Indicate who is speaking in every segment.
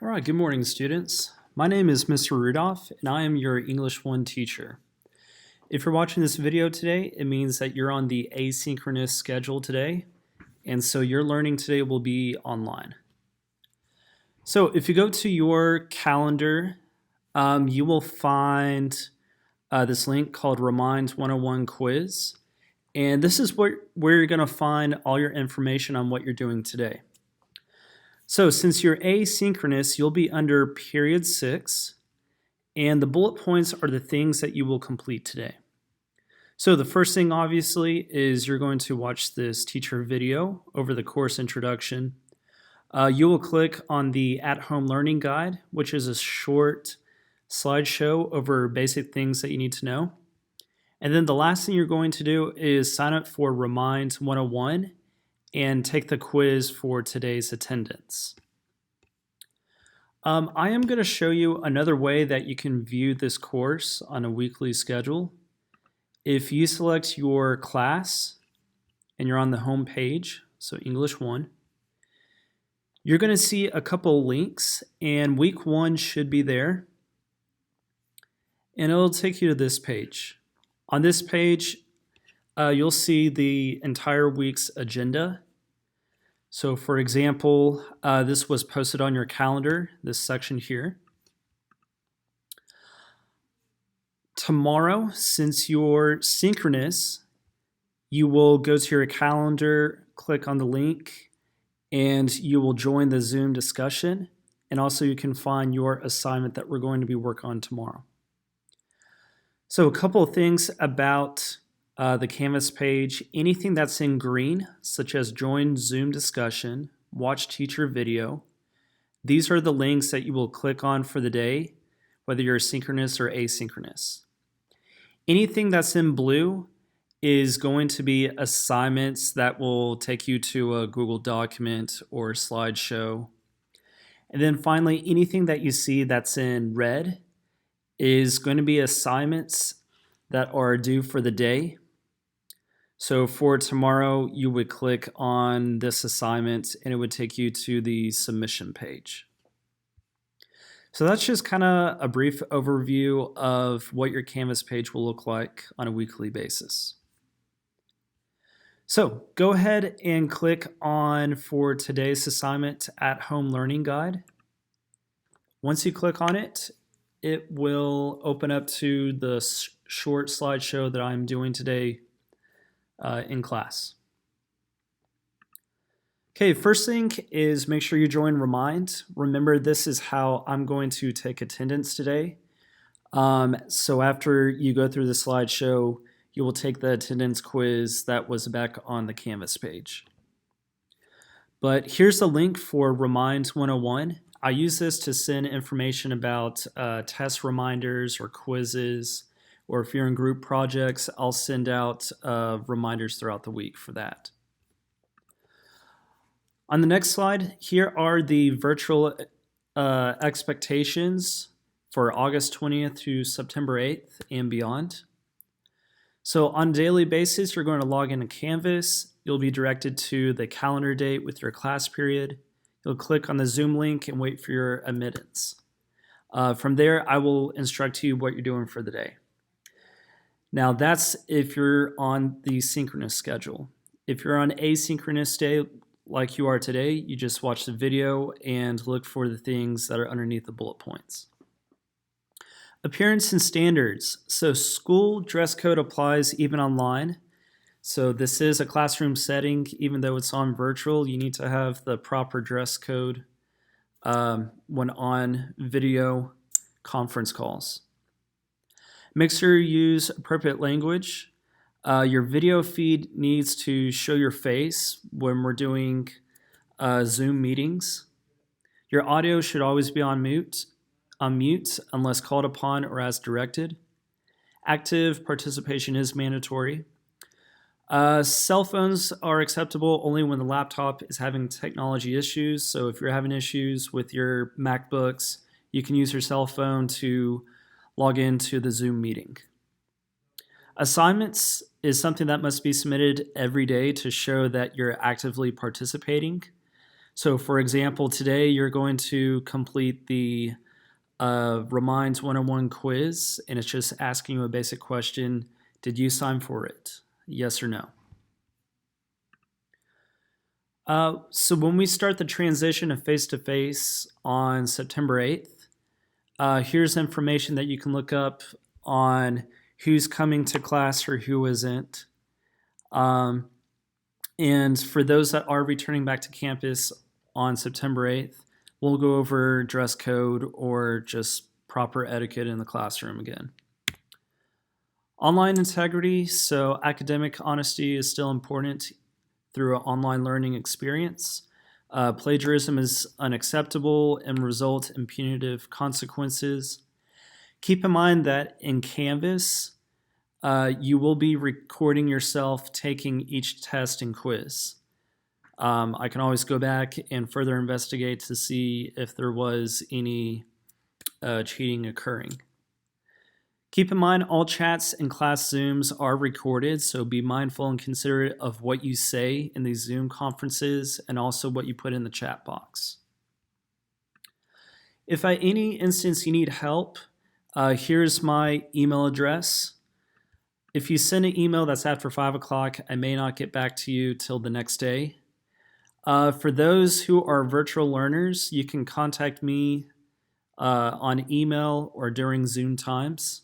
Speaker 1: All right, good morning, students. My name is Mr. Rudolph, and I am your English 1 teacher. If you're watching this video today, it means that you're on the asynchronous schedule today, and so your learning today will be online. So if you go to your calendar, you will find this link called Remind 101 Quiz, and this is where you're going to find all your information on what you're doing today. So since you're asynchronous, you'll be under period 6, and the bullet points are the things that you will complete today. So the first thing, obviously, is you're going to watch this teacher video over the course introduction. You will click on the at-home learning guide, which is a short slideshow over basic things that you need to know. And then the last thing you're going to do is sign up for Remind 101 and take the quiz for today's attendance. I am going to show you another way that you can view this course on a weekly schedule. If you select your class and you're on the home page, so English 1, you're going to see a couple links, and week 1 should be there. And it'll take you to this page. On this page, you'll see the entire week's agenda. So for example, this was posted on your calendar, this section here. Tomorrow, since you're synchronous, you will go to your calendar, click on the link, and you will join the Zoom discussion. And also you can find your assignment that we're going to be working on tomorrow. So a couple of things about the Canvas page. Anything that's in green, such as join Zoom discussion, watch teacher video, these are the links that you will click on for the day, whether you're synchronous or asynchronous. Anything that's in blue is going to be assignments that will take you to a Google document or slideshow. And then finally, anything that you see that's in red is going to be assignments that are due for the day. So for tomorrow, you would click on this assignment and it would take you to the submission page. So that's just kind of a brief overview of what your Canvas page will look like on a weekly basis. So go ahead and click on for today's assignment at-home learning guide. Once you click on it, it will open up to the short slideshow that I'm doing today in class. Okay, first thing is make sure you join Remind. Remember, this is how I'm going to take attendance today. So after you go through the slideshow, you will take the attendance quiz that was back on the Canvas page. But here's the link for Remind 101. I use this to send information about test reminders or quizzes, or if you're in group projects, I'll send out reminders throughout the week for that. On the next slide, here are the virtual expectations for August 20th through September 8th and beyond. So on a daily basis, you're going to log into Canvas. You'll be directed to the calendar date with your class period. You'll click on the Zoom link and wait for your admittance. From there, I will instruct you what you're doing for the day. Now that's if you're on the synchronous schedule. If you're on asynchronous day like you are today, you just watch the video and look for the things that are underneath the bullet points. Appearance and standards. So school dress code applies even online. So this is a classroom setting. Even though it's on virtual, you need to have the proper dress code when on video conference calls. Make sure you use appropriate language. Your video feed needs to show your face when we're doing Zoom meetings. Your audio should always be on mute unless called upon or as directed. Active participation is mandatory. Cell phones are acceptable only when the laptop is having technology issues. So if you're having issues with your MacBooks, you can use your cell phone to log into the Zoom meeting. Assignments is something that must be submitted every day to show that you're actively participating. So for example, today you're going to complete the Reminds 101 quiz, and it's just asking you a basic question. Did you sign for it? Yes or no? So when we start the transition of face-to-face on September 8th, here's information that you can look up on who's coming to class or who isn't. And for those that are returning back to campus on September 8th, we'll go over dress code or just proper etiquette in the classroom again. Online integrity, so academic honesty is still important through an online learning experience. Plagiarism is unacceptable and result in punitive consequences. Keep in mind that in Canvas, you will be recording yourself taking each test and quiz. I can always go back and further investigate to see if there was any cheating occurring. Keep in mind all chats and class Zooms are recorded, so be mindful and considerate of what you say in these Zoom conferences and also what you put in the chat box. If at any instance you need help, here's my email address. If you send an email that's after 5 o'clock, I may not get back to you till the next day. For those who are virtual learners, you can contact me on email or during Zoom times.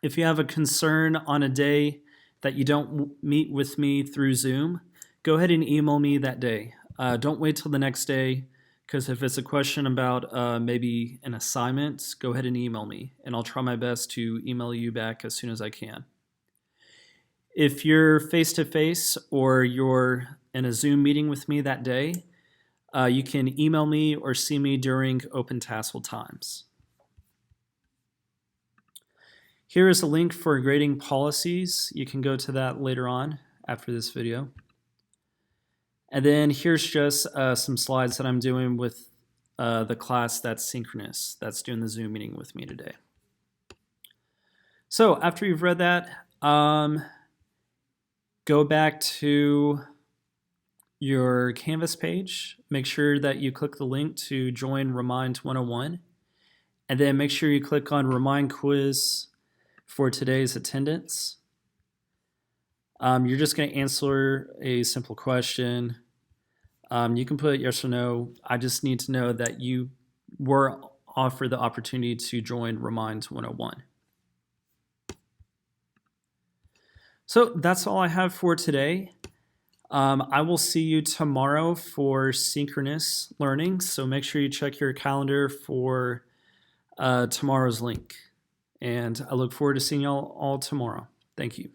Speaker 1: If you have a concern on a day that you don't meet with me through Zoom, go ahead and email me that day. Don't wait till the next day, because if it's a question about maybe an assignment, go ahead and email me, and I'll try my best to email you back as soon as I can. If you're face-to-face or you're in a Zoom meeting with me that day, you can email me or see me during open tassel times. Here is a link for grading policies. You can go to that later on after this video. And then here's just some slides that I'm doing with the class that's synchronous, that's doing the Zoom meeting with me today. So after you've read that, go back to your Canvas page. Make sure that you click the link to join Remind 101. And then make sure you click on Remind Quiz for today's attendance. You're just going to answer a simple question. You can put yes or no. I just need to know that you were offered the opportunity to join Remind 101. So that's all I have for today. I will see you tomorrow for synchronous learning. So make sure you check your calendar for tomorrow's link. And I look forward to seeing y'all all tomorrow. Thank you.